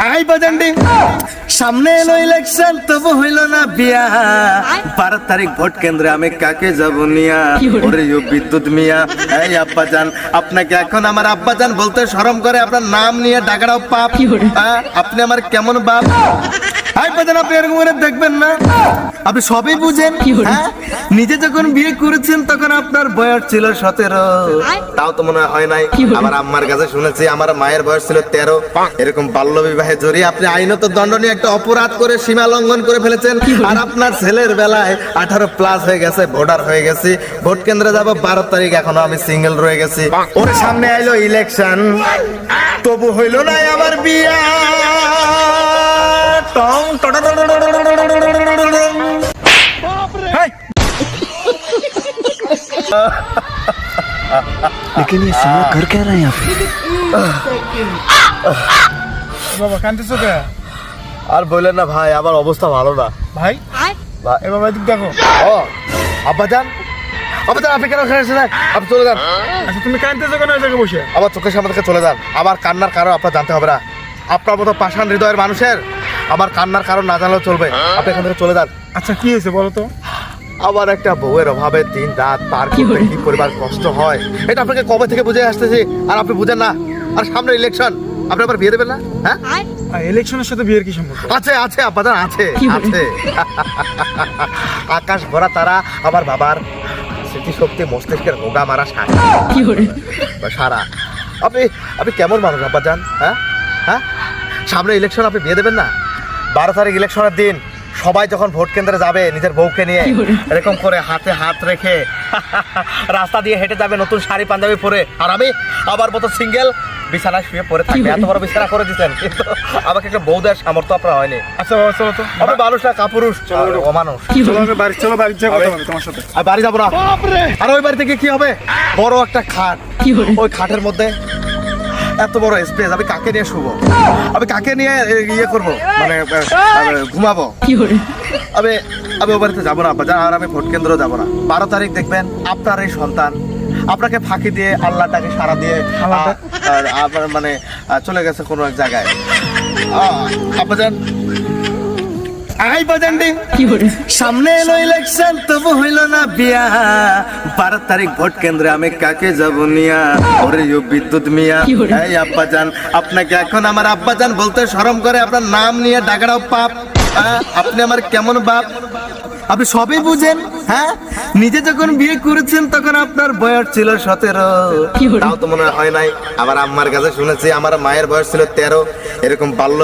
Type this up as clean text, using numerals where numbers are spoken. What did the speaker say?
I বাজান্ডি সামনে এলো election তবু হইল না বিয়া 12 তারিখ ভোট কেন্দ্রে আমি কাকে যাব নিয়া ওরে ইউ বিদ্যুৎ মিয়া এই আব্বাজান আপনাকে এখন আমার আব্বাজান বলতে শরম করে আপনার নাম নিয়ে ডাকাটাও পাপ আপনি আমার কেমন বাপ আই বাজান আপনি এরকম করে দেখবেন না আপনি সবই বুঝেন নিজে যখন বিয়ে করেছেন তখন আপনার বয়স ছিল 17 তাও তো মনে হয় নাই আমার আম্মার কাছে শুনেছি আমার মায়ের বয়স ছিল 13 এরকম বাল্য বিবাহে জড়িয়ে আপনি আইনত দণ্ডনীয় একটা অপরাধ করে সীমা লঙ্ঘন করে ফেলেছেন আর আপনার ছেলের বেলায় 18 প্লাস হয়ে গেছে ভোটার হয়ে গেছি ভোট কেন্দ্রে যাব 12 তারিখ এখনো আমি সিঙ্গেল রয়ে গেছি ওর সামনে আইলো ইলেকশন তবু হইল না আমার বিয়া টং টং लेकिन ये सिमरा कर क्या रहा है यहाँ पे? বাবা কাঁদতেছো কে? আর বললেন না ভাই আমার অবস্থা ভালো না ভাই এ বাবা এদিক দেখো। ও আব্বাজান আব্বাজান আপনি কেন খেয়েছেন আপনি চলে যান আচ্ছা তুমি কাঁদতেছো কেন এই জায়গায় বসে? আমার চোখের সামনে থেকে চলে যান আমার কান্নার কারণ আপনার জানতে হবে না আপনার মতো পাষাণ হৃদয়ের মানুষের আমার কান্নার কারণ না জানলেও চলবে আপনি এখান থেকে চলে যান আচ্ছা কি হয়েছে বলো তো? আবার একটা বউয়ের অভাবে দিন রাত পার করতে কি পরিবার কষ্ট হয় এটা আপনাকে কবে থেকে বুঝে আসতেছি আর আপনি বুঝেন না আর সামনে ইলেকশন আপনি আবার বিয়ে দেবেন না হ্যাঁ আর ইলেকশনের সাথে বিয়ের কি সম্পর্ক? আছে আছে আপাতত আছে আছে আকাশ ভরা তারা আমার বাবার স্মৃতিশক্তি মস্তিষ্কের রোগা মারা সারা আপনি আপনি কেমন মানুষ আব্বাজান হ্যাঁ হ্যাঁ সামনে ইলেকশন আপনি বিয়ে দেবেন না 12 তারিখ ইলেকশনের দিন সবাই যখন ভোট কেন্দ্রে যাবে নিজের বউকে নিয়ে এরকম করে হাতে হাত রেখে রাস্তা দিয়ে হেঁটে যাবে নতুন শাড়ি পাঞ্জাবি পরে আর আমি আবার মতো সিঙ্গেল বিছানায় শুয়ে পড়ে থাকবে এত বড় বিছানা করে দিতেন কিন্তু আমাকে একটা বউ দেওয়ার সামর্থ্য আপনার হয়নি আচ্ছা বাবা চলো তো। আমি মানুষ না কাপুরুষ অমানুষ চলো আমি বাড়ি চলো বাড়ি যাই কথা বলি তোমার সাথে। আর বাড়ি যাবো না আর ওই বাড়ি থেকে কি হবে বড় একটা খাট ওই খাটের মধ্যে এত বড় স্পেস আমি কাকে নিয়ে শুবো আমি কাকে নিয়ে ইয়ে করবো মানে ঘুমাবো আমি আমি ওই বাড়িতে যাবো না বাজার আর আমি ভোট কেন্দ্র যাবো না 12 তারিখ দেখবেন আপনার এই সন্তান আপনাকে ফাঁকি দিয়ে আল্লাহটাকে সারা দিয়ে আপনার মানে চলে গেছে কোনো এক জায়গায় আব্বাজান আই বাজান্ডি সামনে এলো ইলেকশন তবু হইল না বিয়া 12 তারিখ ভোট কেন্দ্রে আমি কাকে যাব নিয়া ওরে ইউ বিদ্যুৎ মিয়া এই আব্বাজান আপনাকে এখন আমার আব্বাজান বলতে শরম করে আপনার নাম নিয়ে ডাকাটাও পাপ আপনি আমার কেমন বাপ আপনি সবই বুঝেন হ্যাঁ নিজে যখন বিয়ে করেছেন তখন আপনার বয়স ছিল 17 তাও তো মনে হয় নাই আমার আম্মার কাছে শুনেছি আমার মায়ের বয়স ছিল 13 এরকম বাল্য